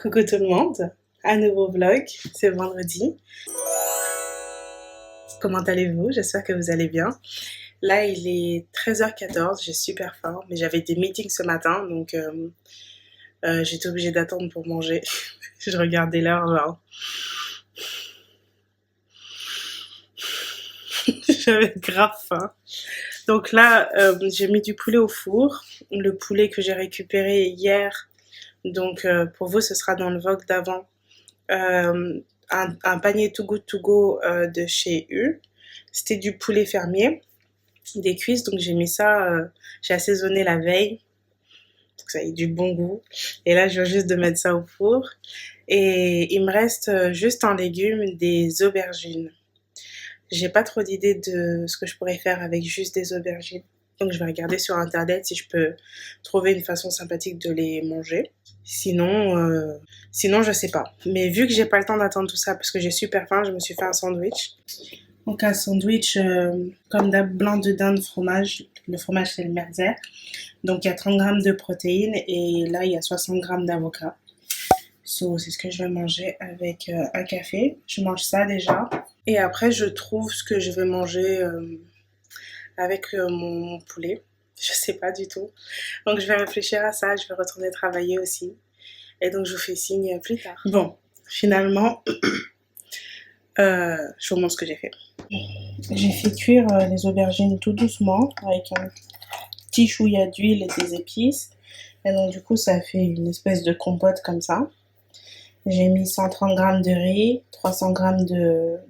Coucou tout le monde, un nouveau vlog, c'est vendredi. Comment allez-vous? J'espère que vous allez bien. Là il est 13h14, j'ai super faim, mais j'avais des meetings ce matin, donc j'étais obligée d'attendre pour manger. Je regardais l'heure, genre... J'avais grave faim. Donc là, j'ai mis du poulet au four, le poulet que j'ai récupéré hier. Donc pour vous, ce sera dans le vlog d'avant. Un panier Too Good To Go de chez U. C'était du poulet fermier, des cuisses. Donc j'ai mis ça, j'ai assaisonné la veille. Donc ça ait du bon goût. Et là, je viens juste de mettre ça au four. Et il me reste juste en légumes des aubergines. J'ai pas trop d'idées de ce que je pourrais faire avec juste des aubergines. Donc je vais regarder sur internet si je peux trouver une façon sympathique de les manger. Sinon je sais pas. Mais vu que j'ai pas le temps d'attendre tout ça parce que j'ai super faim, je me suis fait un sandwich. Donc un sandwich comme d'hab, blanc de dinde, fromage. Le fromage c'est le Merzer. Donc il y a 30 grammes de protéines et là il y a 60 grammes d'avocat. So, c'est ce que je vais manger avec un café. Je mange ça déjà. Et après, je trouve ce que je vais manger avec mon poulet. Je sais pas du tout. Donc, je vais réfléchir à ça. Je vais retourner travailler aussi. Et donc, je vous fais signe plus tard. Bon, finalement, je vous montre ce que j'ai fait. J'ai fait cuire les aubergines tout doucement avec un petit chouïa d'huile et des épices. Et donc, du coup, ça fait une espèce de compote comme ça. J'ai mis 130 grammes de riz, 300 grammes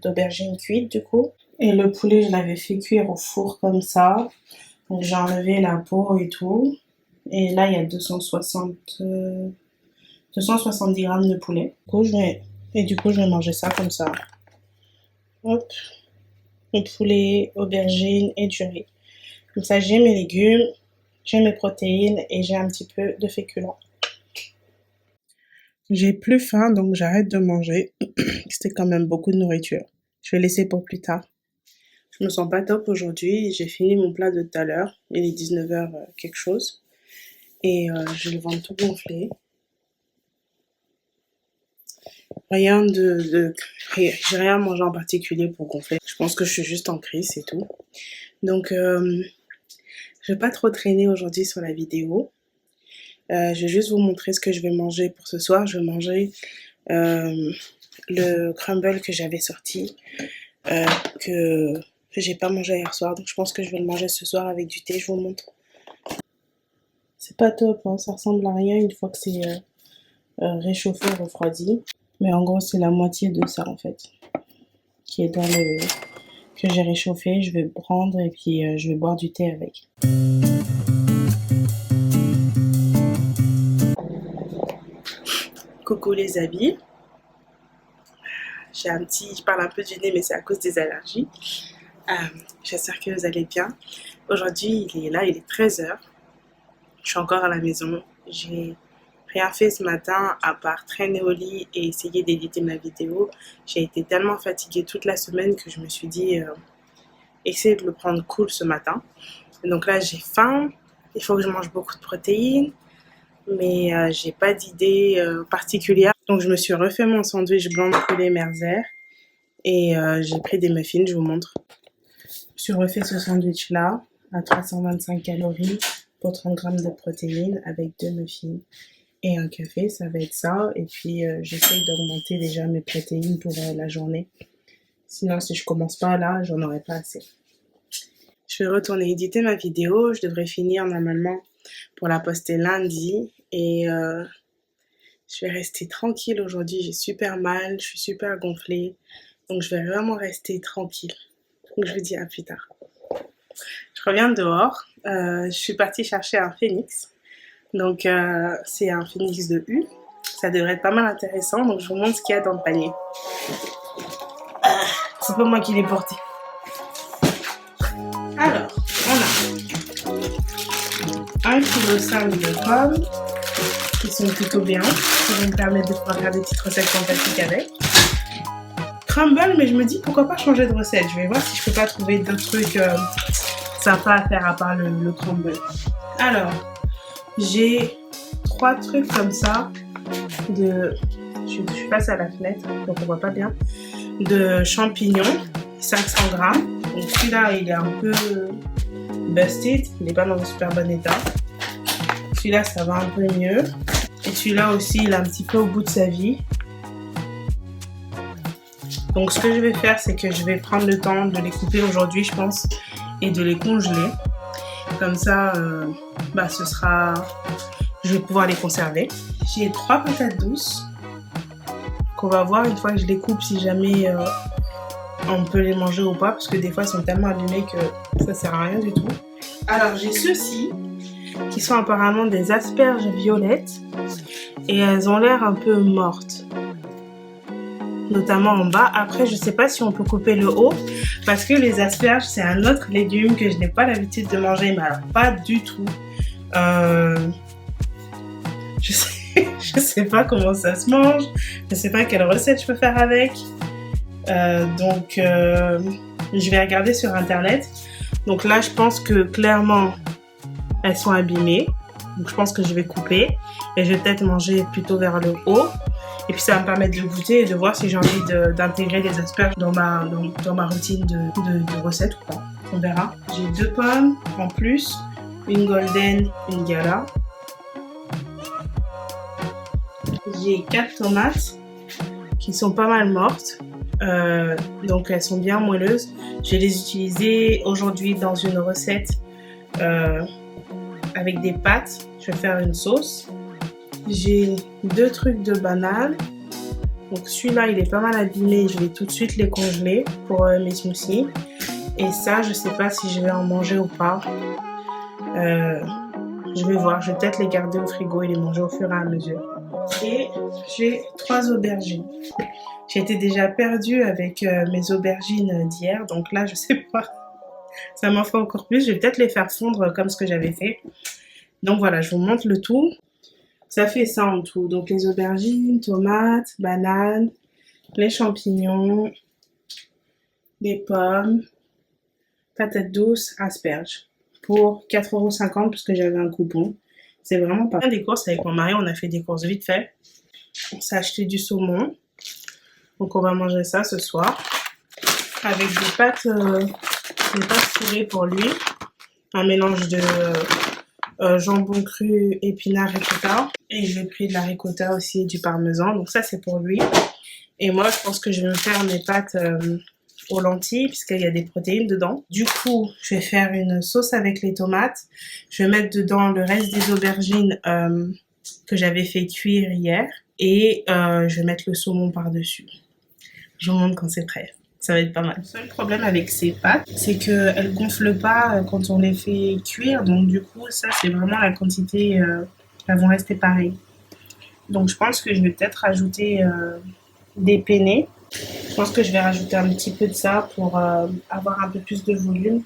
d'aubergines cuites du coup. Et le poulet, je l'avais fait cuire au four comme ça. Donc j'ai enlevé la peau et tout. Et là, il y a 270 grammes de poulet. Du coup, je vais manger ça comme ça. Hop. Le poulet, aubergines et du riz. Comme ça, j'ai mes légumes, j'ai mes protéines et j'ai un petit peu de féculents. J'ai plus faim, donc j'arrête de manger. C'était quand même beaucoup de nourriture. Je vais laisser pour plus tard. Je me sens pas top aujourd'hui. J'ai fini mon plat de tout à l'heure. Il est 19h quelque chose. Et j'ai le ventre tout gonflé. J'ai rien mangé en particulier pour gonfler. Je pense que je suis juste en crise, c'est tout. Donc, je vais pas trop traîner aujourd'hui sur la vidéo. Je vais juste vous montrer ce que je vais manger pour ce soir. Je vais manger le crumble que j'avais sorti, que j'ai pas mangé hier soir. Donc je pense que je vais le manger ce soir avec du thé. Je vous montre. C'est pas top, hein, ça ressemble à rien une fois que c'est réchauffé, refroidi. Mais en gros, c'est la moitié de ça en fait, qui est dans le... que j'ai réchauffé. Je vais prendre et puis je vais boire du thé avec. Coucou les amis. Je parle un peu du nez, mais c'est à cause des allergies. J'espère que vous allez bien. Aujourd'hui, il est 13h. Je suis encore à la maison. J'ai rien fait ce matin à part traîner au lit et essayer d'éditer ma vidéo. J'ai été tellement fatiguée toute la semaine que je me suis dit essayer de le prendre cool ce matin. Et donc là, j'ai faim. Il faut que je mange beaucoup de protéines. Mais j'ai pas d'idée particulière. Donc je me suis refait mon sandwich blanc de poulet Merzer et j'ai pris des muffins, je vous montre. Je me suis refait ce sandwich là à 325 calories pour 30 grammes de protéines avec 2 muffins et un café, ça va être ça. Et puis j'essaye d'augmenter déjà mes protéines pour la journée. Sinon si je commence pas là, j'en aurai pas assez. Je vais retourner éditer ma vidéo, je devrais finir normalement pour la poster lundi et je vais rester tranquille aujourd'hui. J'ai super mal, je suis super gonflée, donc je vais vraiment rester tranquille. Donc je vous dis à plus tard. Je reviens dehors, je suis partie chercher un phénix, donc c'est un phénix de U. Ça devrait être pas mal intéressant, donc je vous montre ce qu'il y a dans le panier. C'est pas moi qui l'ai porté. Alors, on a 1,5 kg de pommes qui sont plutôt bien, qui vont me permettre de pouvoir faire des petites recettes fantastiques avec. Crumble, mais je me dis pourquoi pas changer de recette. Je vais voir si je peux pas trouver d'autres trucs sympas à faire à part le crumble. Alors, j'ai 3 trucs comme ça. de... Je suis face à la fenêtre, donc on voit pas bien. De champignons, 500 grammes. Donc celui-là, il est un peu busted, il n'est pas dans un super bon état. Celui-là, ça va un peu mieux. Et celui-là aussi, il est un petit peu au bout de sa vie. Donc ce que je vais faire, c'est que je vais prendre le temps de les couper aujourd'hui, je pense, et de les congeler. Comme ça, ce sera... je vais pouvoir les conserver. J'ai 3 patates douces qu'on va voir une fois que je les coupe si jamais on peut les manger ou pas, parce que des fois, elles sont tellement abîmées que ça sert à rien du tout. Alors, j'ai ceux-ci qui sont apparemment des asperges violettes et elles ont l'air un peu mortes. Notamment en bas. Après, je sais pas si on peut couper le haut parce que les asperges, c'est un autre légume que je n'ai pas l'habitude de manger, mais alors pas du tout. Je sais pas comment ça se mange. Je sais pas quelle recette je peux faire avec. Je vais regarder sur internet. Donc là, je pense que clairement, elles sont abîmées. Donc je pense que je vais couper et je vais peut-être manger plutôt vers le haut. Et puis ça va me permettre de goûter et de voir si j'ai envie d'intégrer les asperges dans ma routine de recette ou pas. On verra. J'ai 2 pommes en plus, une golden, une gala. J'ai 4 tomates qui sont pas mal mortes. Donc elles sont bien moelleuses. Je vais les utiliser aujourd'hui dans une recette avec des pâtes. Je vais faire une sauce. J'ai 2 trucs de bananes. Donc celui-là, il est pas mal abîmé. Je vais tout de suite les congeler pour mes smoothies. Et ça, je sais pas si je vais en manger ou pas. Je vais voir. Je vais peut-être les garder au frigo et les manger au fur et à mesure. Et j'ai 3 aubergines. J'ai été déjà perdue avec mes aubergines d'hier. Donc là, je sais pas. Ça m'en fait encore plus. Je vais peut-être les faire fondre comme ce que j'avais fait. Donc voilà, je vous montre le tout. Ça fait ça en tout. Donc les aubergines, tomates, bananes, les champignons, les pommes, patates douces, asperges. Pour 4,50 € parce que j'avais un coupon. C'est vraiment pas mal. Des courses avec mon mari, on a fait des courses vite fait. On s'est acheté du saumon. Donc on va manger ça ce soir. Avec des pâtes fourrées pour lui. Un mélange de jambon cru, épinards, ricotta. Et j'ai pris de la ricotta aussi et du parmesan. Donc ça, c'est pour lui. Et moi, je pense que je vais me faire mes pâtes aux lentilles puisqu'il y a des protéines dedans. Du coup, je vais faire une sauce avec les tomates. Je vais mettre dedans le reste des aubergines que j'avais fait cuire hier. Et je vais mettre le saumon par-dessus. Je vous montre quand c'est prêt. Ça va être pas mal. Le seul problème avec ces pâtes, c'est qu'elles gonflent pas quand on les fait cuire. Donc du coup, ça c'est vraiment la quantité, elles vont rester pareilles. Donc je pense que je vais peut-être rajouter des penne. Je pense que je vais rajouter un petit peu de ça pour avoir un peu plus de volume.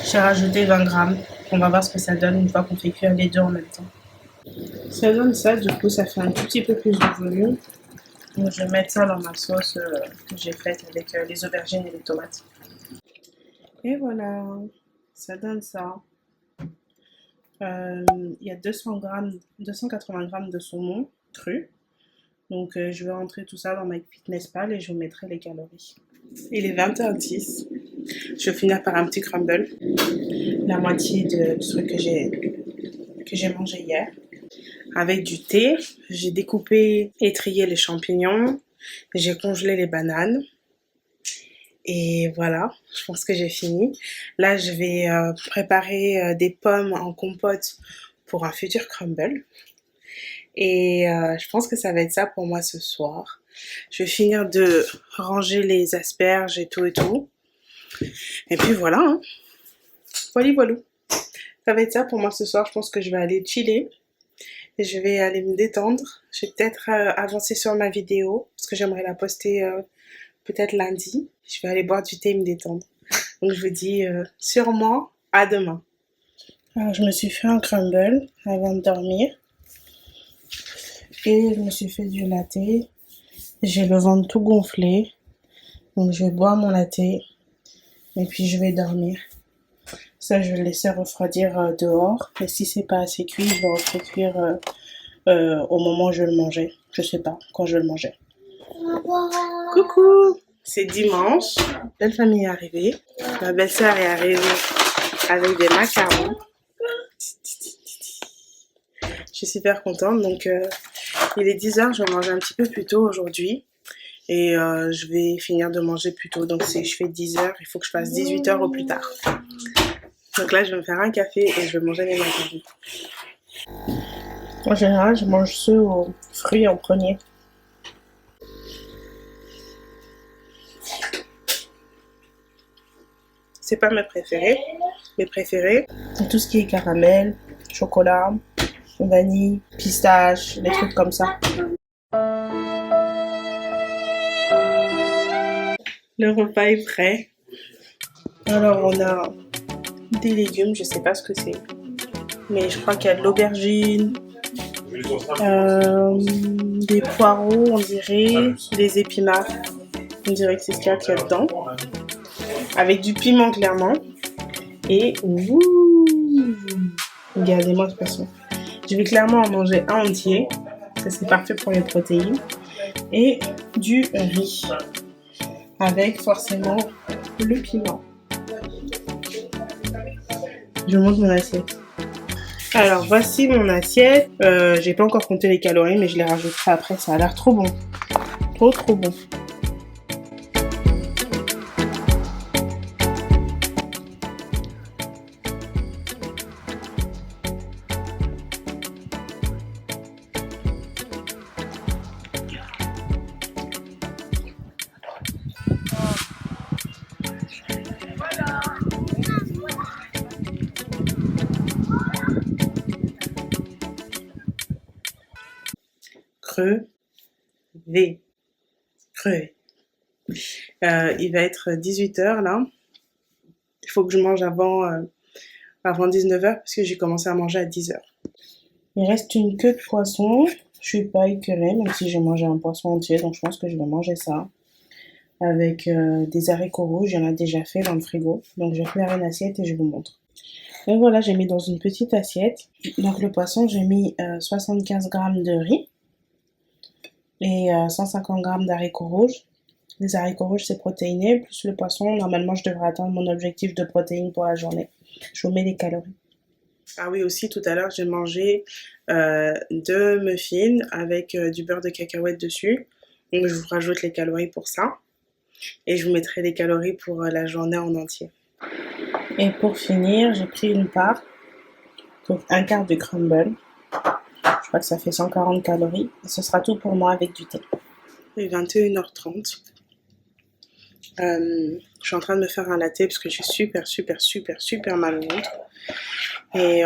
J'ai rajouté 20 grammes. On va voir ce que ça donne une fois qu'on fait cuire les deux en même temps. Ça donne ça, du coup ça fait un tout petit peu plus de volume. Donc je vais mettre ça dans ma sauce que j'ai faite avec les aubergines et les tomates. Et voilà, ça donne ça. Il y a 280 grammes de saumon cru. Donc je vais rentrer tout ça dans MyFitnessPal et je vous mettrai les calories. Il est 20h10. Je vais finir par un petit crumble. La moitié du truc que j'ai mangé hier. Avec du thé, j'ai découpé et trié les champignons, j'ai congelé les bananes et voilà, je pense que j'ai fini. Là, je vais préparer des pommes en compote pour un futur crumble et je pense que ça va être ça pour moi ce soir. Je vais finir de ranger les asperges et tout. Et puis voilà, hein. Voilà. Ça va être ça pour moi ce soir, je pense que je vais aller chiller. Et je vais aller me détendre. Je vais peut-être avancer sur ma vidéo parce que j'aimerais la poster peut-être lundi. Je vais aller boire du thé et me détendre. Donc je vous dis sûrement à demain. Alors je me suis fait un crumble avant de dormir. Et je me suis fait du latte. J'ai le ventre tout gonflé. Donc je vais boire mon latte. Et puis je vais dormir. Ça, je vais le laisser refroidir dehors. Et si c'est pas assez cuit, je le refais cuire au moment où je vais le manger. Je sais pas quand je vais le manger. Coucou, c'est dimanche. Belle famille est arrivée. Ma belle-sœur est arrivée avec des macarons. Je suis super contente. Donc, il est 10h. Je vais manger un petit peu plus tôt aujourd'hui. Et je vais finir de manger plus tôt. Donc, si je fais 10h, il faut que je fasse 18h au plus tard. Donc là, je vais me faire un café et je vais manger mes macarons. En général, je mange ceux aux fruits en premier. C'est pas mes préférés. Mes préférés, c'est tout ce qui est caramel, chocolat, vanille, pistache, des trucs comme ça. Le repas est prêt. Alors, on a des légumes, je sais pas ce que c'est. Mais je crois qu'il y a de l'aubergine, des poireaux, on dirait, des épinards. On dirait que c'est ce qu'il y a dedans. Avec du piment, clairement. Et regardez-moi de toute façon. Je vais clairement en manger un entier. Ça, c'est parfait pour les protéines. Et du riz. Avec forcément le piment. Je vous montre mon assiette. Alors, voici mon assiette. J'ai pas encore compté les calories, mais je les rajouterai après. Ça a l'air trop bon. Trop bon. Crevé. Il va être 18h là. Il faut que je mange avant 19h parce que j'ai commencé à manger à 10h. Il reste une queue de poisson. Je suis pas écœurée même si j'ai mangé un poisson entier, donc je pense que je vais manger ça. Avec des haricots rouges, il y en a déjà fait dans le frigo. Donc je vais faire une assiette et je vous montre. Et voilà, j'ai mis dans une petite assiette. Donc le poisson, j'ai mis 75 g de riz et 150 g d'haricots rouges. Les haricots rouges, c'est protéiné, plus le poisson. Normalement, je devrais atteindre mon objectif de protéines pour la journée. Je vous mets les calories. Ah oui, aussi, tout à l'heure, j'ai mangé 2 muffins avec du beurre de cacahuète dessus. Donc, je vous rajoute les calories pour ça. Et je vous mettrai les calories pour la journée en entier. Et pour finir, j'ai pris une part, donc un quart de crumble. Je crois que ça fait 140 calories. Et ce sera tout pour moi avec du thé. Il est 21h30. Je suis en train de me faire un latte parce que je suis super mal au ventre. Et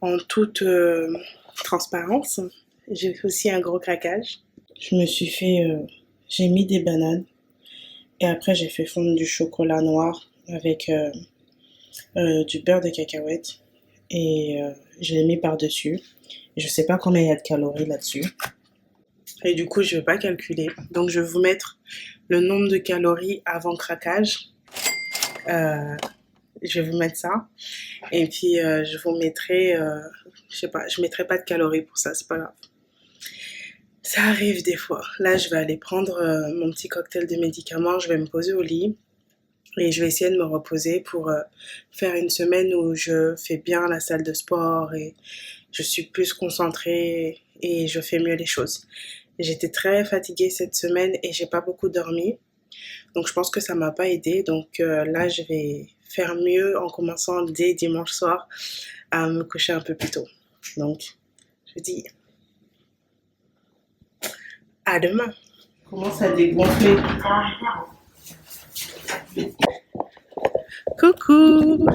en toute transparence, j'ai fait aussi un gros craquage. Je me suis fait... j'ai mis des bananes. Et après, j'ai fait fondre du chocolat noir avec du beurre de cacahuète. Et je l'ai mis par-dessus. Je sais pas combien il y a de calories là-dessus. Et du coup, je ne vais pas calculer. Donc, je vais vous mettre le nombre de calories avant craquage. Je vais vous mettre ça. Et puis, je vous mettrai... je sais pas, je mettrai pas de calories pour ça, c'est pas grave. Ça arrive des fois. Là, je vais aller prendre mon petit cocktail de médicaments. Je vais me poser au lit. Et je vais essayer de me reposer pour faire une semaine où je fais bien la salle de sport. Et je suis plus concentrée et je fais mieux les choses. J'étais très fatiguée cette semaine et j'ai pas beaucoup dormi. Donc je pense que ça m'a pas aidé. Donc là, je vais faire mieux en commençant dès dimanche soir à me coucher un peu plus tôt. Donc, je dis à demain. Commence à dégonfler. Coucou!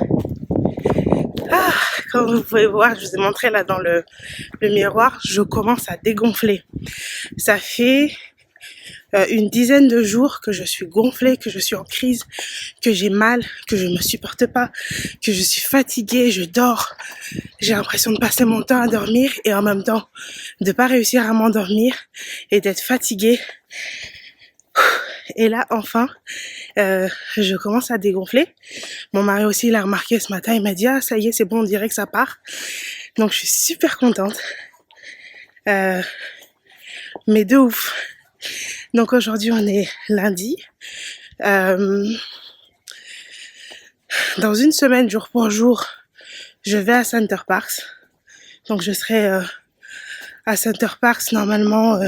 Ah, comme vous pouvez voir, je vous ai montré là dans le miroir, je commence à dégonfler. Ça fait une dizaine de jours que je suis gonflée, que je suis en crise, que j'ai mal, que je me supporte pas, que je suis fatiguée, je dors. J'ai l'impression de passer mon temps à dormir et en même temps de pas réussir à m'endormir et d'être fatiguée. Et là, enfin, je commence à dégonfler. Mon mari aussi l'a remarqué ce matin. Il m'a dit « Ah, ça y est, c'est bon, on dirait que ça part. » Donc, je suis super contente. Mais de ouf. Donc aujourd'hui on est lundi. Dans une semaine, jour pour jour, je vais à Center Parcs. Donc je serai à Center Parcs normalement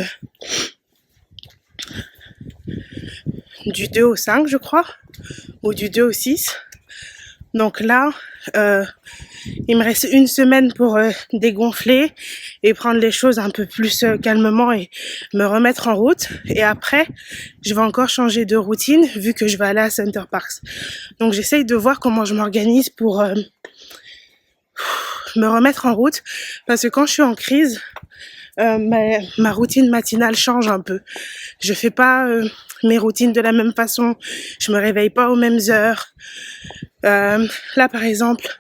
du 2 au 5 je crois, ou du 2 au 6. Donc là, il me reste une semaine pour dégonfler et prendre les choses un peu plus calmement et me remettre en route. Et après, je vais encore changer de routine vu que je vais aller à Center Parcs. Donc j'essaye de voir comment je m'organise pour me remettre en route. Parce que quand je suis en crise, ma routine matinale change un peu. Je fais pas mes routines de la même façon. Je me réveille pas aux mêmes heures. Là, par exemple,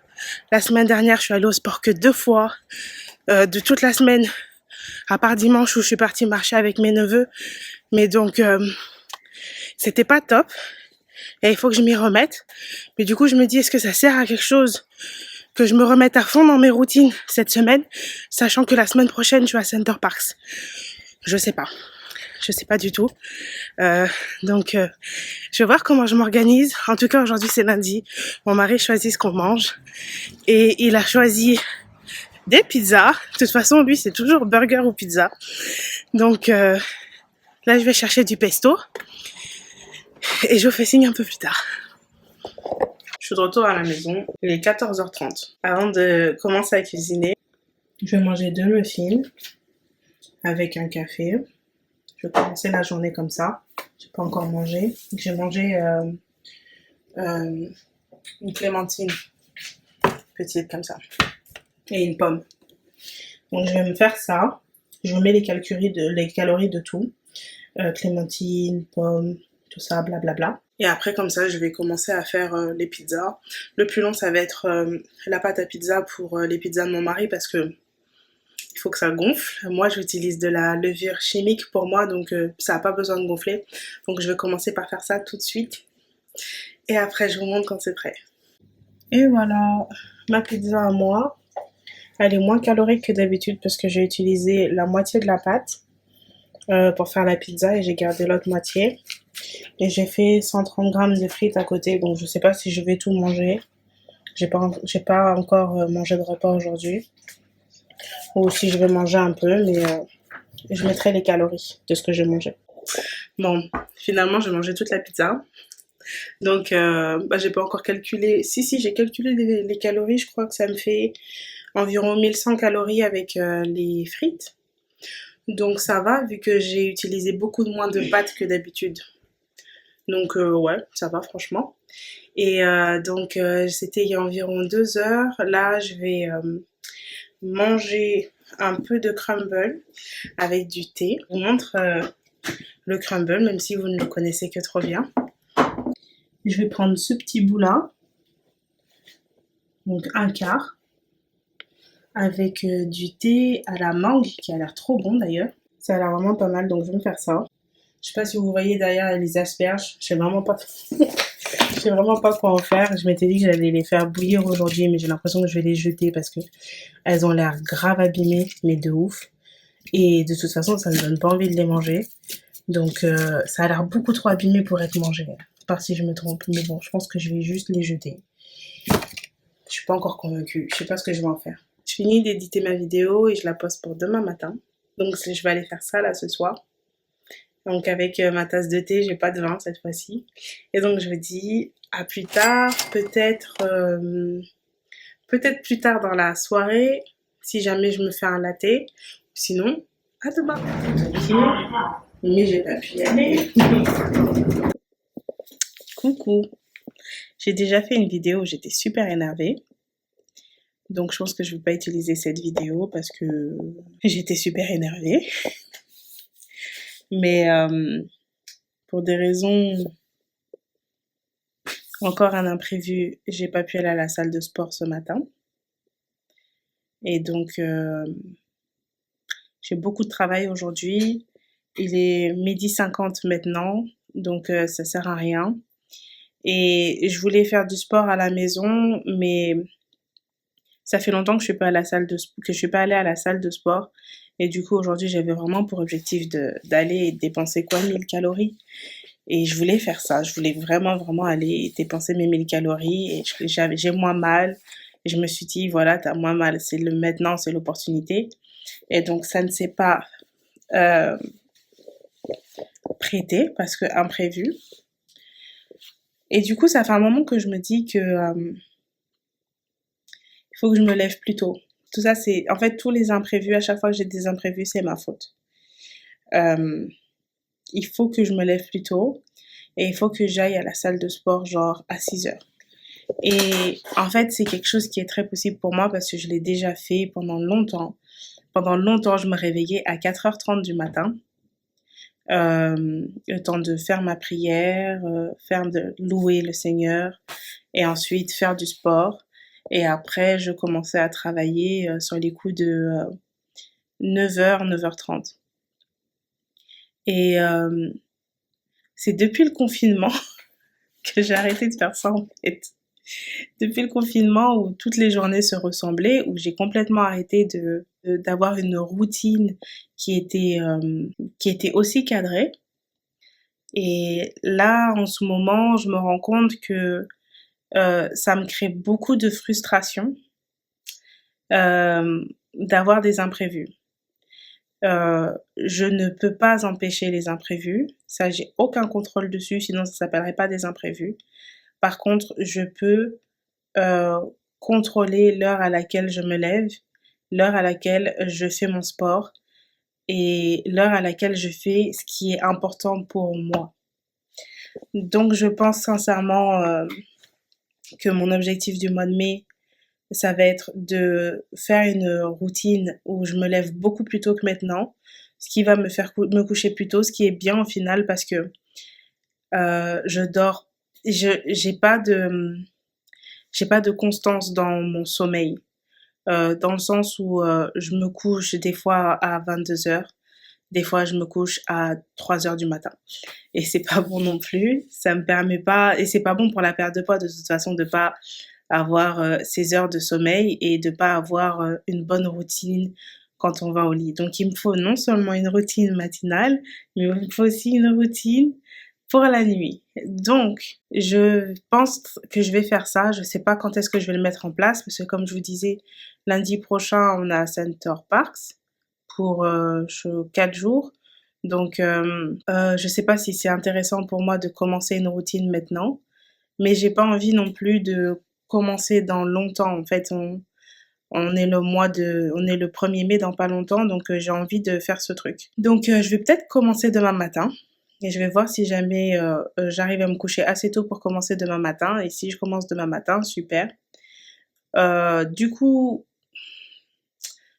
la semaine dernière, je suis allée au sport que 2 fois. De toute la semaine, à part dimanche où je suis partie marcher avec mes neveux. Mais donc, c'était pas top. Et il faut que je m'y remette. Mais du coup, je me dis, est-ce que ça sert à quelque chose que je me remette à fond dans mes routines cette semaine, sachant que la semaine prochaine, je suis à Center Parcs? Je sais pas. Je sais pas du tout. Donc, je vais voir comment je m'organise. En tout cas, aujourd'hui, c'est lundi. Mon mari choisit ce qu'on mange. Et il a choisi des pizzas. De toute façon, lui, c'est toujours burger ou pizza. Donc, là, je vais chercher du pesto. Et je vous fais signe un peu plus tard. Je suis de retour à la maison. Il est 14h30. Avant de commencer à cuisiner, je vais manger 2 muffins avec un café. Je vais commencer la journée comme ça. J'ai pas encore mangé. J'ai mangé une clémentine petite comme ça et une pomme. Donc je vais me faire ça. Je mets les calories de tout. Clémentine, pomme, tout ça, blablabla. Et après, comme ça, je vais commencer à faire les pizzas. Le plus long, ça va être la pâte à pizza pour les pizzas de mon mari parce que il faut que ça gonfle. Moi, j'utilise de la levure chimique pour moi, donc ça n'a pas besoin de gonfler. Donc, je vais commencer par faire ça tout de suite. Et après, je vous montre quand c'est prêt. Et voilà, ma pizza à moi. Elle est moins calorique que d'habitude parce que j'ai utilisé la moitié de la pâte pour faire la pizza et j'ai gardé l'autre moitié. Et j'ai fait 130 grammes de frites à côté, donc je sais pas si je vais tout manger. J'ai pas encore mangé de repas aujourd'hui. Ou si je vais manger un peu, mais je mettrai les calories de ce que j'ai mangé. Bon, finalement, j'ai mangé toute la pizza. Donc, j'ai pas encore calculé. Si, j'ai calculé les calories. Je crois que ça me fait environ 1100 calories avec les frites. Donc, ça va, vu que j'ai utilisé beaucoup moins de pâtes que d'habitude. Donc, ouais, ça va, franchement. Et donc, c'était il y a environ 2 heures. Là, je vais manger un peu de crumble avec du thé. Je vous montre le crumble, même si vous ne le connaissez que trop bien. Je vais prendre ce petit bout-là, donc un quart, avec du thé à la mangue, qui a l'air trop bon d'ailleurs. Ça a l'air vraiment pas mal, donc je vais me faire ça. Je sais pas si vous voyez derrière les asperges, je sais vraiment pas quoi en faire. Je m'étais dit que j'allais les faire bouillir aujourd'hui, mais j'ai l'impression que je vais les jeter parce que elles ont l'air grave abîmées, mais de ouf. Et de toute façon, ça me donne pas envie de les manger. Donc, ça a l'air beaucoup trop abîmé pour être mangé. À part si je me trompe. Mais bon, je pense que je vais juste les jeter. Je suis pas encore convaincue. Je sais pas ce que je vais en faire. Je finis d'éditer ma vidéo et je la poste pour demain matin. Donc, je vais aller faire ça là ce soir. Donc, avec ma tasse de thé, j'ai pas de vin cette fois-ci. Et donc, je vous dis à plus tard. Peut-être plus tard dans la soirée, si jamais je me fais un latte. Sinon, à demain. Mais j'ai pas pu y aller. Coucou. J'ai déjà fait une vidéo où j'étais super énervée. Donc je pense que je ne vais pas utiliser cette vidéo parce que j'étais super énervée. Mais pour des raisons encore un imprévu, j'ai pas pu aller à la salle de sport ce matin. Et donc j'ai beaucoup de travail aujourd'hui. Il est 12h50 maintenant, donc ça sert à rien. Et je voulais faire du sport à la maison, mais Ça fait longtemps que je suis pas allée à la salle de sport. Et du coup, aujourd'hui, j'avais vraiment pour objectif d'aller dépenser quoi, 1000 calories. Et je voulais faire ça. Je voulais vraiment, vraiment aller dépenser mes 1000 calories. Et j'ai moins mal. Et je me suis dit, voilà, t'as moins mal. Maintenant, c'est l'opportunité. Et donc, ça ne s'est pas euh, prêté parce que imprévu. Et du coup, ça fait un moment que je me dis que il faut que je me lève plus tôt. Tout ça, c'est... En fait, tous les imprévus, à chaque fois que j'ai des imprévus, c'est ma faute. Euh, il faut que je me lève plus tôt et il faut que j'aille à la salle de sport genre à 6 heures. Et en fait, c'est quelque chose qui est très possible pour moi parce que je l'ai déjà fait pendant longtemps. Pendant longtemps, je me réveillais à 4h30 du matin. Le temps de faire ma prière, de louer le Seigneur et ensuite faire du sport. Et après, je commençais à travailler sur les coups de 9h, 9h30. Et c'est depuis le confinement que j'ai arrêté de faire ça en fait. Depuis le confinement où toutes les journées se ressemblaient, où j'ai complètement arrêté d'avoir une routine qui était aussi cadrée. Et là, en ce moment, je me rends compte que ça me crée beaucoup de frustration d'avoir des imprévus. Je ne peux pas empêcher les imprévus. Ça, j'ai aucun contrôle dessus, sinon ça s'appellerait pas des imprévus. Par contre, je peux euh, contrôler l'heure à laquelle je me lève, l'heure à laquelle je fais mon sport et l'heure à laquelle je fais ce qui est important pour moi. Donc, je pense sincèrement que mon objectif du mois de mai, ça va être de faire une routine où je me lève beaucoup plus tôt que maintenant, ce qui va me faire me coucher plus tôt, ce qui est bien au final parce que je dors, j'ai pas de constance dans mon sommeil, dans le sens où je me couche des fois à 22 heures, des fois je me couche à 3 heures du matin. Et c'est pas bon non plus, ça me permet pas, et c'est pas bon pour la perte de poids de toute façon de pas avoir ces heures de sommeil et de pas avoir une bonne routine quand on va au lit. Donc il me faut non seulement une routine matinale, mais il me faut aussi une routine pour la nuit. Donc je pense que je vais faire ça. Je sais pas quand est-ce que je vais le mettre en place parce que comme je vous disais, lundi prochain on a Center Parks pour 4 jours. Donc je sais pas si c'est intéressant pour moi de commencer une routine maintenant, mais j'ai pas envie non plus de commencer dans longtemps. En fait, on est le 1er mai dans pas longtemps, donc j'ai envie de faire ce truc. Donc je vais peut-être commencer demain matin et je vais voir si jamais j'arrive à me coucher assez tôt pour commencer demain matin. Et si je commence demain matin, super. Du coup,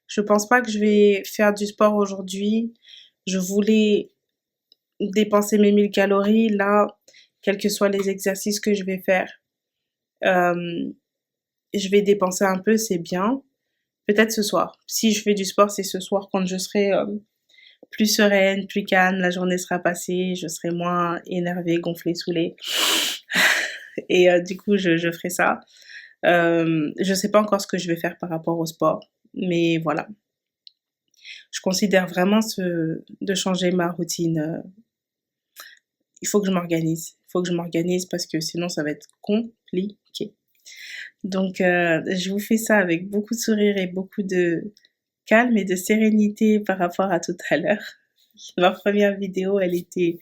je pense pas que je vais faire du sport aujourd'hui. Je voulais dépenser mes 1000 calories. Là, quels que soient les exercices que je vais faire, euh, je vais dépenser un peu, c'est bien. Peut-être ce soir. Si je fais du sport, c'est ce soir quand je serai plus sereine, plus calme, la journée sera passée, je serai moins énervée, gonflée, saoulée. Et du coup, je ferai ça. Je sais pas encore ce que je vais faire par rapport au sport, mais voilà. Je considère vraiment de changer ma routine. Il faut que je m'organise. Il faut que je m'organise parce que sinon ça va être compliqué. Donc je vous fais ça avec beaucoup de sourire et beaucoup de calme et de sérénité par rapport à tout à l'heure. Ma première vidéo, elle était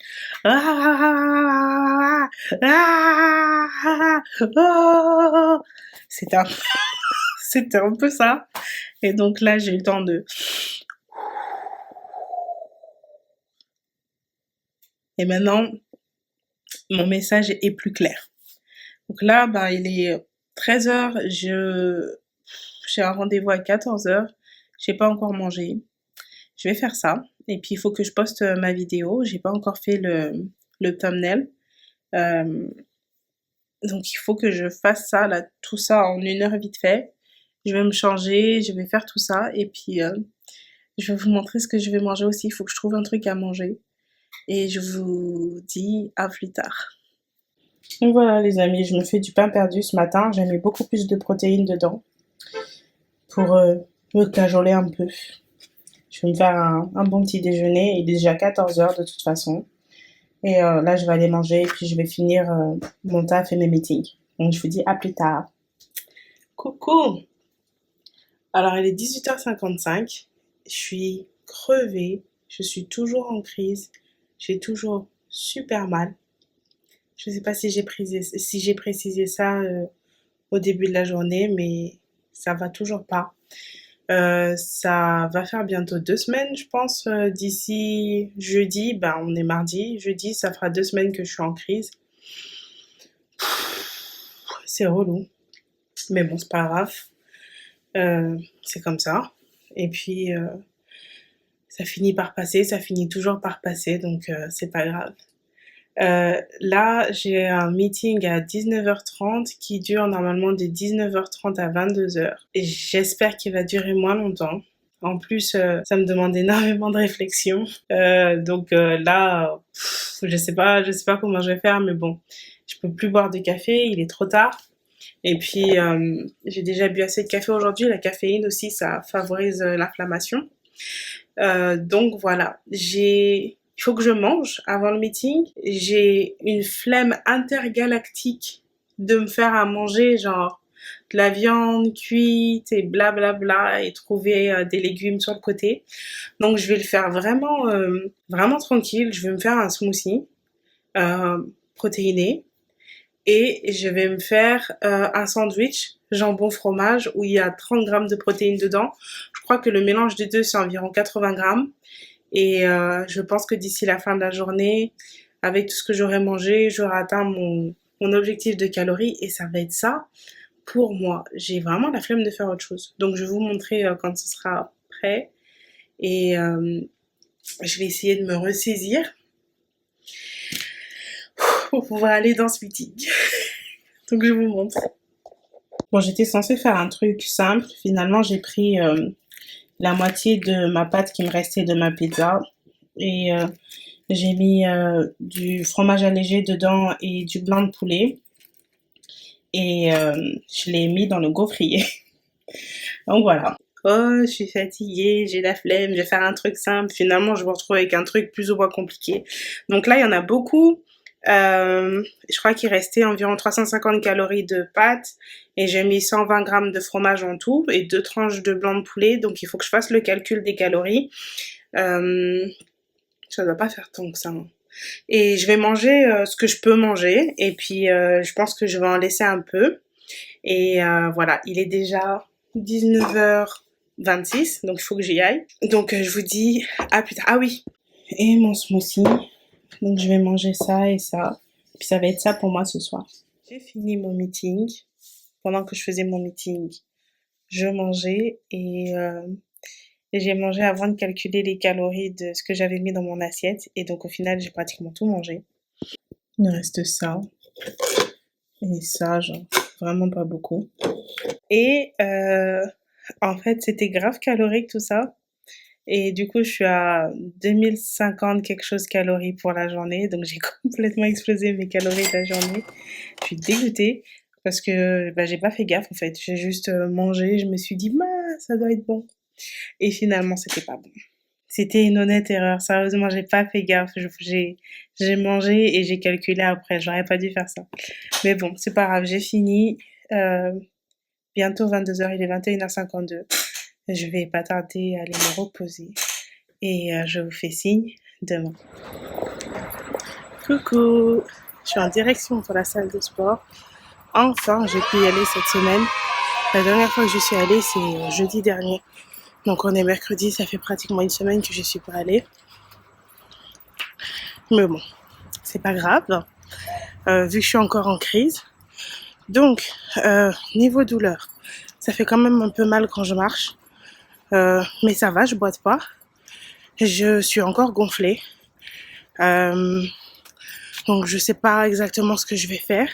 c'était un... c'était un peu ça. Et donc là, j'ai eu le temps de... Et maintenant, mon message est plus clair. Donc là, ben, il est 13 heures. J'ai un rendez-vous à 14 heures. J'ai pas encore mangé. Je vais faire ça. Et puis, il faut que je poste ma vidéo. J'ai pas encore fait le thumbnail. Euh, donc, il faut que je fasse ça, là, tout ça en 1 heure vite fait. Je vais me changer, je vais faire tout ça. Et puis, je vais vous montrer ce que je vais manger aussi. Il faut que je trouve un truc à manger. Et je vous dis à plus tard. Donc voilà les amis, je me fais du pain perdu ce matin. J'ai mis beaucoup plus de protéines dedans. pour me cajoler un peu. Je vais me faire un bon petit déjeuner. Il est déjà 14 heures de toute façon. Et là, je vais aller manger et puis je vais finir mon taf et mes meetings. Donc, je vous dis à plus tard. Coucou! Alors, il est 18h55. Je suis crevée. Je suis toujours en crise. J'ai toujours super mal. Je ne sais pas si j'ai précisé ça au début de la journée, mais ça va toujours pas. Ça va faire bientôt 2 semaines, je pense, d'ici jeudi. Ben, on est mardi. Jeudi, ça fera 2 semaines que je suis en crise. C'est relou. Mais bon, c'est pas grave. C'est comme ça. Et puis, ça finit par passer, ça finit toujours par passer, donc c'est pas grave. Là, j'ai un meeting à 19h30 qui dure normalement de 19h30 à 22h. Et j'espère qu'il va durer moins longtemps. En plus, ça me demande énormément de réflexion. Donc là, je sais pas comment je vais faire, mais bon, je peux plus boire de café, il est trop tard. Et puis, j'ai déjà bu assez de café aujourd'hui. La caféine aussi, ça favorise l'inflammation. Donc voilà, il faut que je mange avant le meeting. J'ai une flemme intergalactique de me faire à manger, genre de la viande cuite et blablabla et trouver des légumes sur le côté. Donc je vais le faire vraiment, vraiment tranquille. Je vais me faire un smoothie protéiné et je vais me faire un sandwich jambon fromage où il y a 30 grammes de protéines dedans. Je crois que le mélange des deux c'est environ 80 grammes. Et je pense que d'ici la fin de la journée, avec tout ce que j'aurai mangé, j'aurai atteint mon objectif de calories et ça va être ça pour moi. J'ai vraiment la flemme de faire autre chose. Donc je vais vous montrer quand ce sera prêt et je vais essayer de me ressaisir pour pouvoir aller dans ce meeting. Donc je vous montre. Bon, j'étais censée faire un truc simple. Finalement, j'ai pris la moitié de ma pâte qui me restait de ma pizza et j'ai mis du fromage allégé dedans et du blanc de poulet et je l'ai mis dans le gaufrier. Donc voilà. Oh, je suis fatiguée, j'ai la flemme, je vais faire un truc simple. Finalement, je me retrouve avec un truc plus ou moins compliqué. Donc là, il y en a beaucoup. Je crois qu'il restait environ 350 calories de pâtes et j'ai mis 120 grammes de fromage en tout et 2 tranches de blanc de poulet. Donc il faut que je fasse le calcul des calories. Ça doit pas faire tant que ça. Et je vais manger ce que je peux manger et puis je pense que je vais en laisser un peu. Et voilà, il est déjà 19h26, donc il faut que j'y aille. Donc je vous dis à plus tard. Ah oui, et mon smoothie. Donc je vais manger ça et ça. Puis ça va être ça pour moi ce soir. J'ai fini mon meeting. Pendant que je faisais mon meeting, je mangeais et j'ai mangé avant de calculer les calories de ce que j'avais mis dans mon assiette. Et donc au final, j'ai pratiquement tout mangé. Il me reste ça. Et ça, genre, vraiment pas beaucoup. Et en fait, c'était grave calorique tout ça. Et du coup, je suis à 2050 quelque chose calories pour la journée. Donc, j'ai complètement explosé mes calories de la journée. Je suis dégoûtée parce que j'ai pas fait gaffe en fait. J'ai juste mangé. Je me suis dit, ça doit être bon. Et finalement, c'était pas bon. C'était une honnête erreur. Sérieusement, j'ai pas fait gaffe. J'ai mangé et j'ai calculé après. J'aurais pas dû faire ça. Mais bon, c'est pas grave. J'ai fini. Bientôt 22h. Il est 21h52. Je vais pas tarder à aller me reposer et je vous fais signe demain. Coucou, je suis en direction pour la salle de sport. Enfin, j'ai pu y aller cette semaine. La dernière fois que je suis allée, c'est jeudi dernier. Donc on est mercredi, ça fait pratiquement une semaine que je suis pas allée. Mais bon, c'est pas grave, vu que je suis encore en crise. Donc, niveau douleur, ça fait quand même un peu mal quand je marche. Mais ça va, je boite pas. Je suis encore gonflée. Donc je sais pas exactement ce que je vais faire,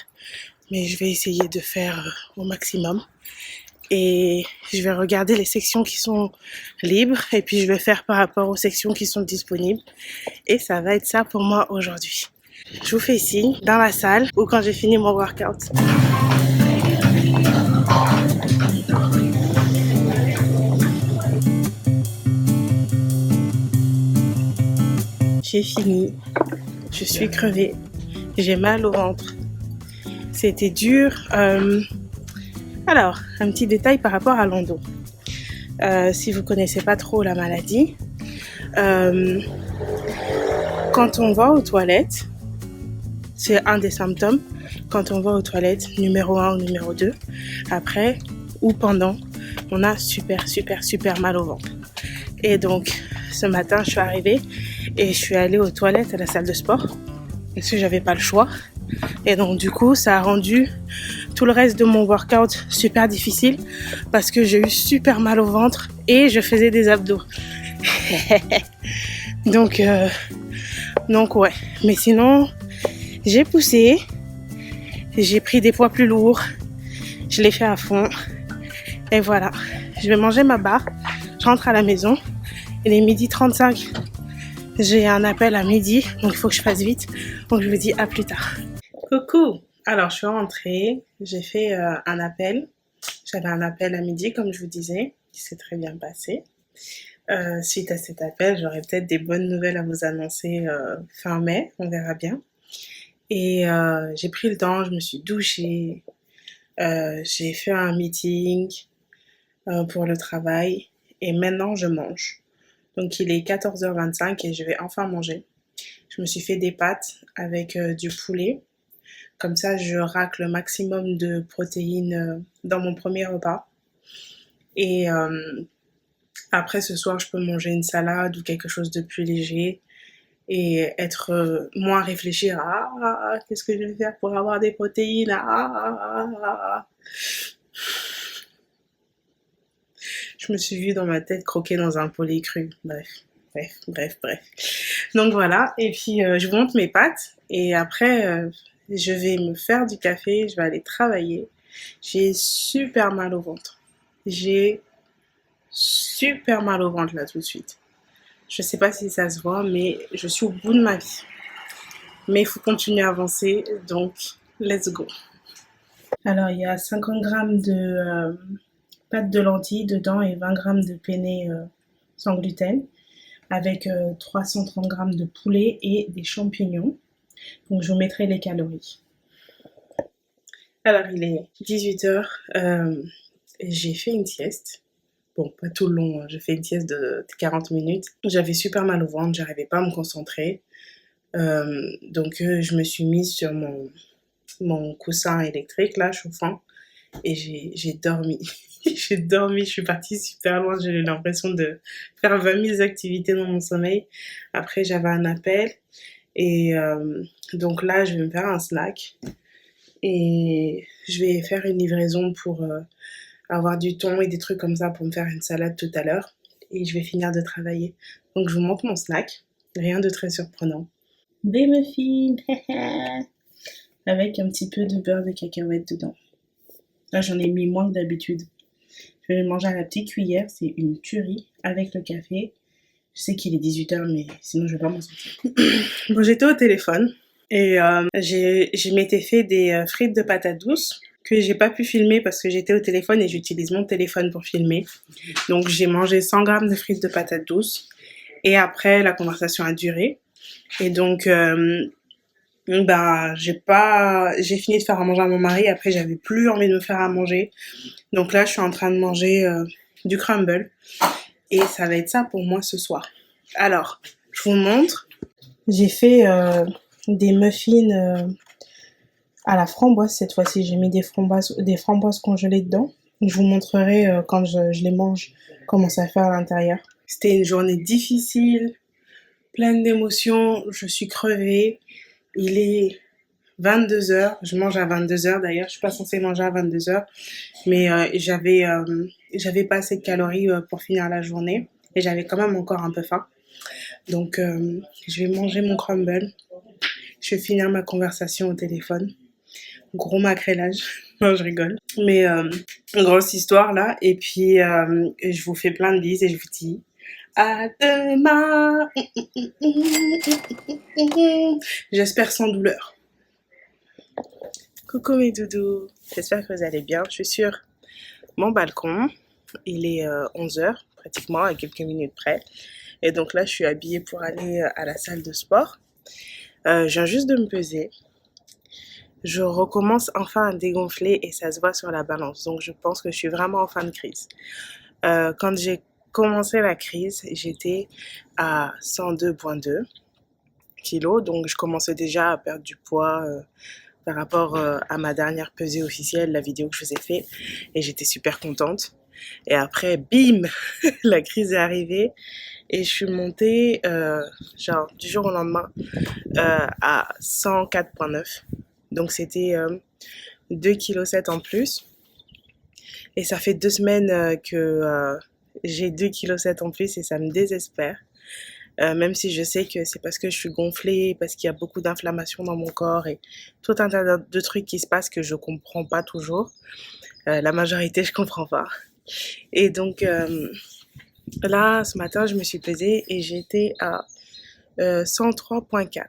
mais je vais essayer de faire au maximum. Et je vais regarder les sections qui sont libres et puis je vais faire par rapport aux sections qui sont disponibles. Et ça va être ça pour moi aujourd'hui. Je vous fais signe dans la salle ou quand j'ai fini mon workout. j'ai fini. Je suis crevée. J'ai mal au ventre. C'était dur. Alors, un petit détail par rapport à l'endo. Si vous connaissez pas trop la maladie, quand on va aux toilettes, c'est un des symptômes. Quand on va aux toilettes, numéro 1 ou numéro 2, après ou pendant, on a super mal au ventre. Et donc, ce matin, je suis arrivée et je suis allée aux toilettes à la salle de sport parce que j'avais pas le choix. Et donc, du coup, ça a rendu tout le reste de mon workout super difficile parce que j'ai eu super mal au ventre et je faisais des abdos. donc ouais. Mais sinon, j'ai poussé, j'ai pris des poids plus lourds, je l'ai fait à fond. Et voilà, je vais manger ma barre, je rentre à la maison. Il est 12h35, j'ai un appel à midi, donc il faut que je fasse vite. Donc je vous dis à plus tard. Coucou! Alors je suis rentrée, j'ai fait un appel. J'avais un appel à midi, comme je vous disais, qui s'est très bien passé. Suite à cet appel, j'aurai peut-être des bonnes nouvelles à vous annoncer fin mai, on verra bien. Et j'ai pris le temps, je me suis douchée, j'ai fait un meeting pour le travail et maintenant je mange. Donc il est 14h25 et je vais enfin manger. Je me suis fait des pâtes avec du poulet. Comme ça, je racle le maximum de protéines dans mon premier repas. Et après, ce soir, je peux manger une salade ou quelque chose de plus léger et être moins réfléchir à qu'est-ce que je vais faire pour avoir des protéines. Je me suis vue dans ma tête croquer dans un poulet cru. Bref. Donc voilà, et puis je vous montre mes pâtes et après je vais me faire du café, je vais aller travailler. J'ai super mal au ventre. J'ai super mal au ventre là tout de suite. Je sais pas si ça se voit, mais je suis au bout de ma vie. Mais il faut continuer à avancer, donc let's go. Alors il y a 50 grammes de pâte de lentilles dedans et 20 grammes de penne sans gluten, avec 330 grammes de poulet et des champignons. Donc je vous mettrai les calories. Alors il est 18h, j'ai fait une sieste. Bon, pas tout le long, j'ai fait une sieste de 40 minutes. J'avais super mal au ventre, j'arrivais pas à me concentrer. Donc je me suis mise sur mon coussin électrique là, chauffant, et j'ai dormi. J'ai dormi, je suis partie super loin, j'ai eu l'impression de faire 20 000 activités dans mon sommeil. Après j'avais un appel et donc là je vais me faire un snack et je vais faire une livraison pour avoir du thon et des trucs comme ça pour me faire une salade tout à l'heure et je vais finir de travailler. Donc je vous montre mon snack, rien de très surprenant. Des muffins avec un petit peu de beurre de cacahuète dedans. Là j'en ai mis moins que d'habitude. Je vais le manger à la petite cuillère, c'est une tuerie avec le café. Je sais qu'il est 18h, mais sinon je vais pas m'en sortir. Bon, j'étais au téléphone et je m'étais fait des frites de patates douces que j'ai pas pu filmer parce que j'étais au téléphone et j'utilise mon téléphone pour filmer. Donc j'ai mangé 100 grammes de frites de patates douces et après la conversation a duré. Et donc j'ai fini de faire à manger à mon mari, après j'avais plus envie de me faire à manger. Donc là je suis en train de manger du crumble et ça va être ça pour moi ce soir. Alors, je vous montre. J'ai fait des muffins à la framboise cette fois-ci. J'ai mis des framboises congelées dedans. Je vous montrerai quand je les mange comment ça fait à l'intérieur. C'était une journée difficile, pleine d'émotions. Je suis crevée. Il est 22h. Je mange à 22h d'ailleurs. Je suis pas censée manger à 22h. Mais j'avais pas assez de calories pour finir la journée. Et j'avais quand même encore un peu faim. Donc, je vais manger mon crumble. Je vais finir ma conversation au téléphone. Gros macrélage. Non, je rigole. Mais grosse histoire là. Et puis, je vous fais plein de bises et je vous dis à demain. J'espère sans douleur. Coucou mes doudous. J'espère que vous allez bien. Je suis sur mon balcon. Il est 11h pratiquement, à quelques minutes près. Et donc là, je suis habillée pour aller à la salle de sport. Je viens juste de me peser. Je recommence enfin à dégonfler et ça se voit sur la balance. Donc je pense que je suis vraiment en fin de crise. Quand j'ai commencé la crise, j'étais à 102,2 kilos. Donc je commençais déjà à perdre du poids par rapport à ma dernière pesée officielle, la vidéo que je vous ai fait. Et j'étais super contente. Et après, bim, la crise est arrivée et je suis montée, genre, du jour au lendemain, à 104,9. Donc, c'était 2,7 kg en plus. Et ça fait 2 semaines que j'ai 2,7 kg en plus et ça me désespère. Même si je sais que c'est parce que je suis gonflée, parce qu'il y a beaucoup d'inflammation dans mon corps et tout un tas de trucs qui se passent que je comprends pas toujours. La majorité, je comprends pas. Et donc, là, ce matin, je me suis pesée et j'étais à 103,4.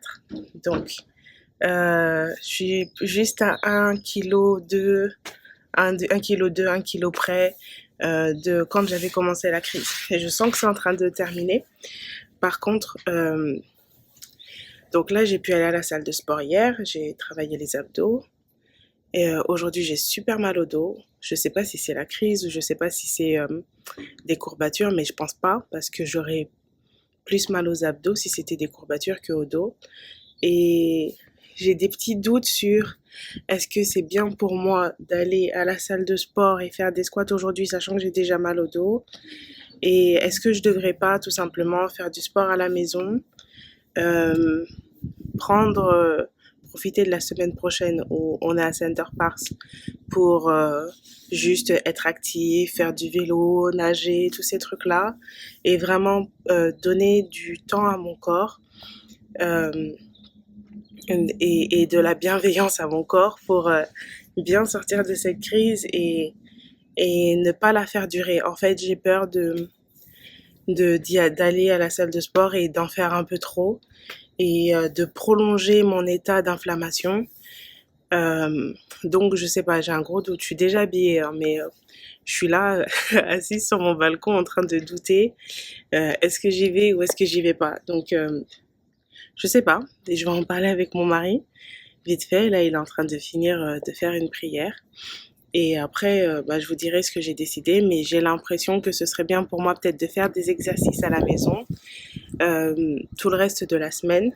Donc, je suis juste à 1,2 kg, 1,2 kg, 1 kg près de quand j'avais commencé la crise. Et je sens que c'est en train de terminer. Par contre, donc là, j'ai pu aller à la salle de sport hier, j'ai travaillé les abdos. Et aujourd'hui, j'ai super mal au dos. Je sais pas si c'est la crise ou je sais pas si c'est des courbatures, mais je pense pas parce que j'aurais plus mal aux abdos si c'était des courbatures que au dos. Et j'ai des petits doutes sur est-ce que c'est bien pour moi d'aller à la salle de sport et faire des squats aujourd'hui, sachant que j'ai déjà mal au dos. Et est-ce que je devrais pas tout simplement faire du sport à la maison, euh, prendre, profiter de la semaine prochaine où on est à Center Parks pour juste être actif, faire du vélo, nager, tous ces trucs-là, et vraiment donner du temps à mon corps euh, et de la bienveillance à mon corps pour bien sortir de cette crise et ne pas la faire durer. En fait, j'ai peur d'aller à la salle de sport et d'en faire un peu trop et de prolonger mon état d'inflammation. Donc, je sais pas, j'ai un gros doute. Je suis déjà habillée, hein, mais je suis là, assise sur mon balcon en train de douter. Est-ce que j'y vais ou est-ce que j'y vais pas? Donc, je sais pas. Et je vais en parler avec mon mari, vite fait. Là, il est en train de finir de faire une prière. Et après, bah, je vous dirai ce que j'ai décidé, mais j'ai l'impression que ce serait bien pour moi peut-être de faire des exercices à la maison tout le reste de la semaine,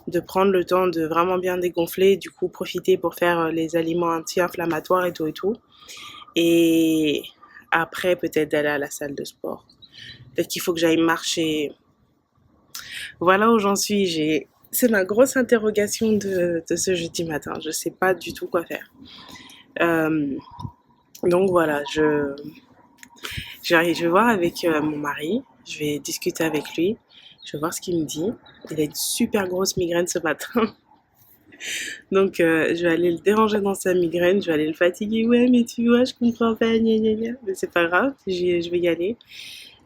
de prendre le temps de vraiment bien dégonfler, du coup profiter pour faire les aliments anti-inflammatoires et tout et tout. Et après, peut-être d'aller à la salle de sport. Peut-être qu'il faut que j'aille marcher. Voilà où j'en suis. C'est ma grosse interrogation de ce jeudi matin. Je sais pas du tout quoi faire. Euh, donc voilà, je vais voir avec mon mari. Je vais discuter avec lui. Je vais voir ce qu'il me dit. Il a une super grosse migraine ce matin. Donc, je vais aller le déranger dans sa migraine. Je vais aller le fatiguer. Ouais, mais tu vois, je comprends pas. Gna, gna, gna. Mais c'est pas grave. Je vais y aller.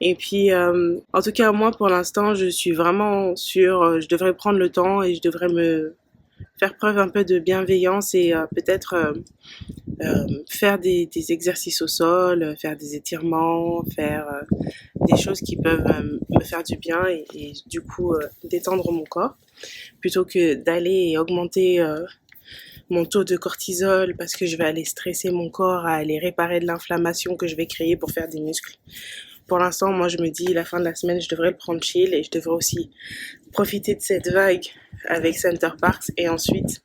Et puis, en tout cas, moi, pour l'instant, je suis vraiment sûre. Je devrais prendre le temps et je devrais me faire preuve un peu de bienveillance et peut-être faire des exercices au sol, faire des étirements, faire des choses qui peuvent me faire du bien et du coup détendre mon corps plutôt que d'aller et augmenter mon taux de cortisol parce que je vais aller stresser mon corps à aller réparer de l'inflammation que je vais créer pour faire des muscles. Pour l'instant, moi, je me dis, la fin de la semaine, je devrais le prendre chill et je devrais aussi profiter de cette vague avec Center Parks. Et ensuite,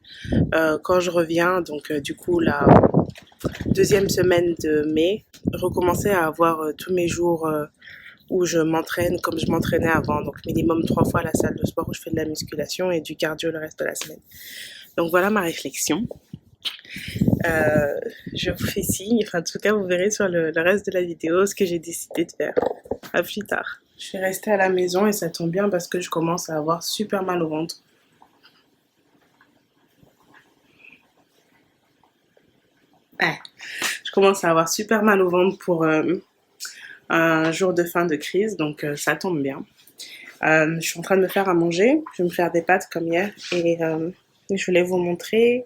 quand je reviens, donc du coup, la deuxième semaine de mai, recommencer à avoir tous mes jours où je m'entraîne comme je m'entraînais avant. Donc minimum 3 fois à la salle de sport où je fais de la musculation et du cardio le reste de la semaine. Donc voilà ma réflexion. Je vous fais signe, enfin en tout cas vous verrez sur le reste de la vidéo ce que j'ai décidé de faire. À plus tard. Je suis restée à la maison et ça tombe bien parce que je commence à avoir super mal au ventre. Ouais. Je commence à avoir super mal au ventre pour un jour de fin de crise, donc ça tombe bien. Je suis en train de me faire à manger, je vais me faire des pâtes comme hier et je voulais vous montrer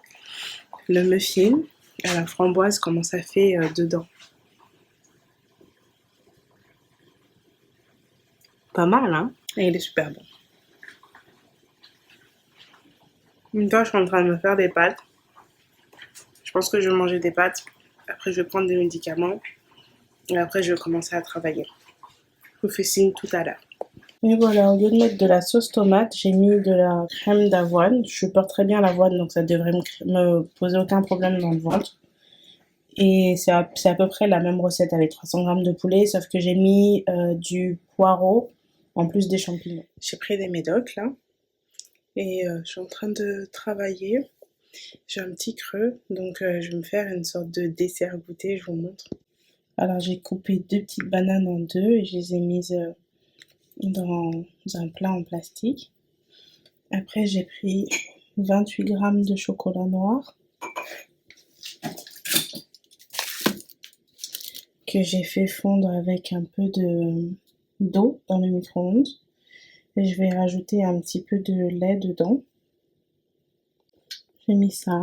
le muffin à la framboise, comment ça fait dedans. Pas mal, hein? Et il est super bon. En même temps, je suis en train de me faire des pâtes. Je pense que je vais manger des pâtes. Après, je vais prendre des médicaments. Et après, je vais commencer à travailler. Je vous fais signe tout à l'heure. Et voilà, au lieu de mettre de la sauce tomate, j'ai mis de la crème d'avoine. Je supporte très bien l'avoine, donc ça devrait me poser aucun problème dans le ventre. Et c'est à peu près la même recette avec 300 grammes de poulet, sauf que j'ai mis du poireau en plus des champignons. J'ai pris des médocs là, et je suis en train de travailler. J'ai un petit creux, donc je vais me faire une sorte de dessert goûter, je vous montre. Alors j'ai coupé 2 petites bananes en deux et je les ai mises dans un plat en plastique. Après j'ai pris 28 grammes de chocolat noir que j'ai fait fondre avec un peu d'eau dans le micro-ondes. Et je vais rajouter un petit peu de lait dedans. J'ai mis ça.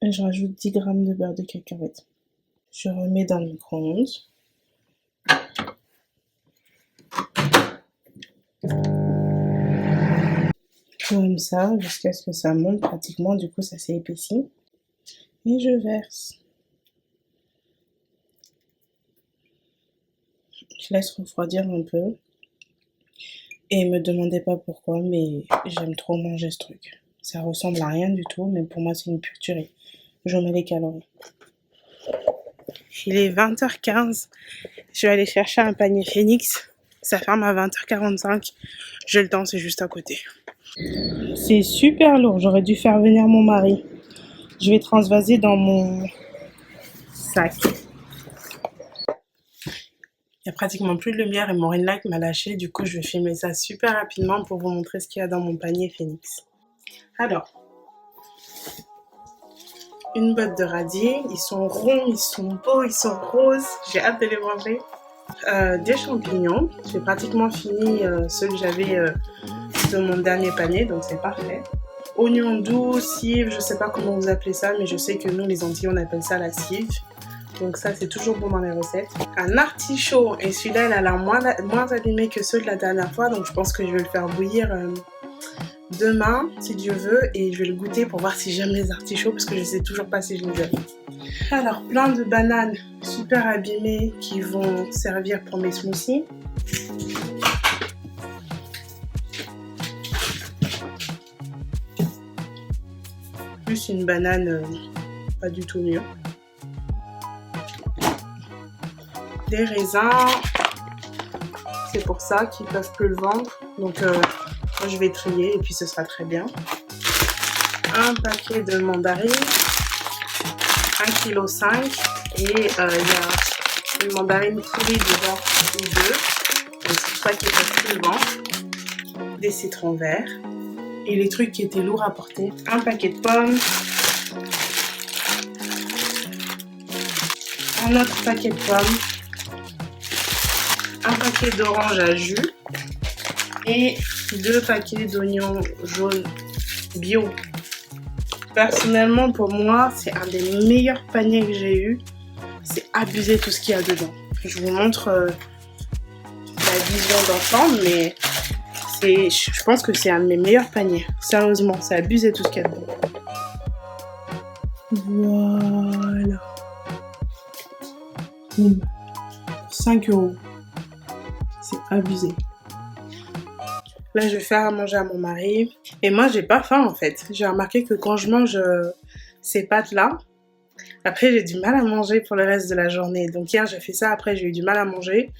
Et je rajoute 10 grammes de beurre de cacahuète. Je remets dans le micro-ondes. Comme ça, jusqu'à ce que ça monte pratiquement. Du coup, ça s'est épaissi. Et je verse. Je laisse refroidir un peu. Et me demandez pas pourquoi, mais j'aime trop manger ce truc. Ça ressemble à rien du tout, mais pour moi, c'est une pure tuerie. Je mets les calories. Il est 20h15. Je vais aller chercher un panier Phoenix. Ça ferme à 20h45. J'ai le temps, c'est juste à côté. C'est super lourd. J'aurais dû faire venir mon mari. Je vais transvaser dans mon sac. Il n'y a pratiquement plus de lumière et mon ring light m'a lâché. Du coup, je vais filmer ça super rapidement pour vous montrer ce qu'il y a dans mon panier Phoenix. Alors, une botte de radis. Ils sont ronds, ils sont beaux, ils sont roses. J'ai hâte de les manger. Des champignons. J'ai pratiquement fini ceux que j'avais de mon dernier panier, donc c'est parfait. Oignons doux, cive, je sais pas comment vous appelez ça, mais je sais que nous les Antilles on appelle ça la cive. Donc ça c'est toujours bon dans les recettes. Un artichaut, et celui-là il a l'air moins abîmé que ceux de la dernière fois, donc je pense que je vais le faire bouillir demain si Dieu veut, et je vais le goûter pour voir si j'aime les artichauts parce que je sais toujours pas si je les aime. Alors plein de bananes super abîmées qui vont servir pour mes smoothies. Plus une banane pas du tout mûre. Des raisins, c'est pour ça qu'ils peuvent plus le vendre, donc moi je vais trier et puis ce sera très bien. Un paquet de mandarines, 1,5 kg, et il y a une mandarine pourrie dedans ou deux, donc c'est pour ça qu'ils peuvent plus le vendre. Des citrons verts et les trucs qui étaient lourds à porter. Un paquet de pommes, un autre paquet de pommes, un paquet d'oranges à jus et 2 paquets d'oignons jaunes bio. Personnellement, pour moi, c'est un des meilleurs paniers que j'ai eu. C'est abusé tout ce qu'il y a dedans. Je vous montre la vision d'ensemble, mais je pense que c'est un de mes meilleurs paniers. Sérieusement, c'est abusé tout ce qu'il y a dedans. Voilà. 5 €. C'est abusé. Là, je vais faire à manger à mon mari. Et moi, j'ai pas faim en fait. J'ai remarqué que quand je mange ces pâtes-là, après, j'ai du mal à manger pour le reste de la journée. Donc hier, j'ai fait ça. Après, j'ai eu du mal à manger.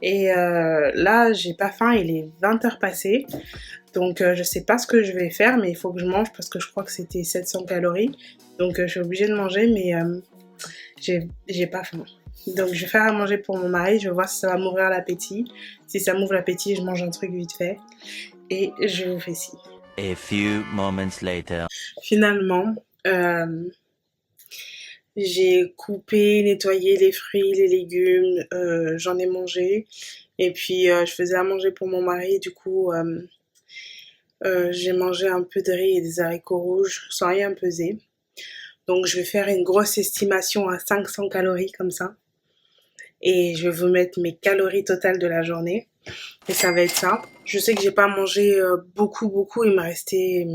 Et là, j'ai pas faim. Il est 20h passé. Donc, je sais pas ce que je vais faire, mais il faut que je mange parce que je crois que c'était 700 calories. Donc, je suis obligée de manger, mais j'ai pas faim. Donc je vais faire à manger pour mon mari, je vais voir si ça va m'ouvrir l'appétit. Si ça m'ouvre l'appétit, je mange un truc vite fait. Et je vous fais signe. A few moments later. Finalement, j'ai coupé, nettoyé les fruits, les légumes, j'en ai mangé. Et puis je faisais à manger pour mon mari, du coup j'ai mangé un peu de riz et des haricots rouges sans rien peser. Donc je vais faire une grosse estimation à 500 calories comme ça. Et je vais vous mettre mes calories totales de la journée. Et ça va être ça. Je sais que j'ai pas mangé beaucoup. Il m'a resté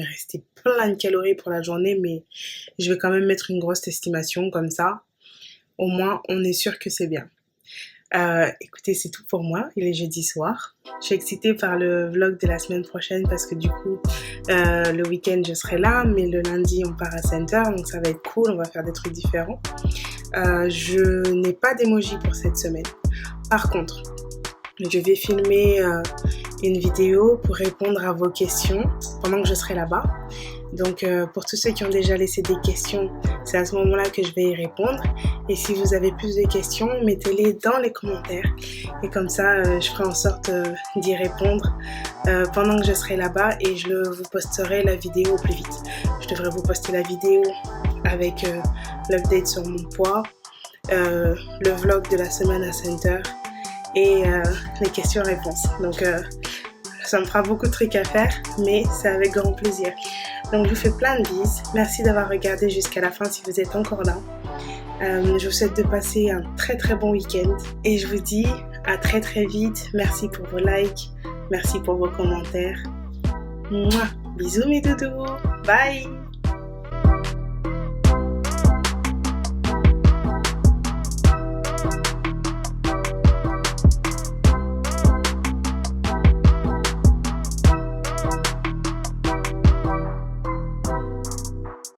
plein de calories pour la journée, mais je vais quand même mettre une grosse estimation comme ça. Au moins, on est sûr que c'est bien. Écoutez, c'est tout pour moi. Il est jeudi soir. Je suis excitée par le vlog de la semaine prochaine parce que du coup, le week-end, je serai là, mais le lundi, on part à Center, donc ça va être cool. On va faire des trucs différents. Je n'ai pas d'emoji pour cette semaine. Par contre, je vais filmer une vidéo pour répondre à vos questions pendant que je serai là-bas. Donc pour tous ceux qui ont déjà laissé des questions, c'est à ce moment-là que je vais y répondre. Et si vous avez plus de questions, mettez-les dans les commentaires. Et comme ça, je ferai en sorte d'y répondre pendant que je serai là-bas et je vous posterai la vidéo au plus vite. Je devrais vous poster la vidéo avec l'update sur mon poids, le vlog de la semaine à Center et les questions-réponses. Donc ça me fera beaucoup de trucs à faire, mais c'est avec grand plaisir. Donc je vous fais plein de bises. Merci d'avoir regardé jusqu'à la fin si vous êtes encore là. Je vous souhaite de passer un très bon week-end. Et je vous dis à très vite. Merci pour vos likes. Merci pour vos commentaires. Mouah. Bisous mes doudous. Bye.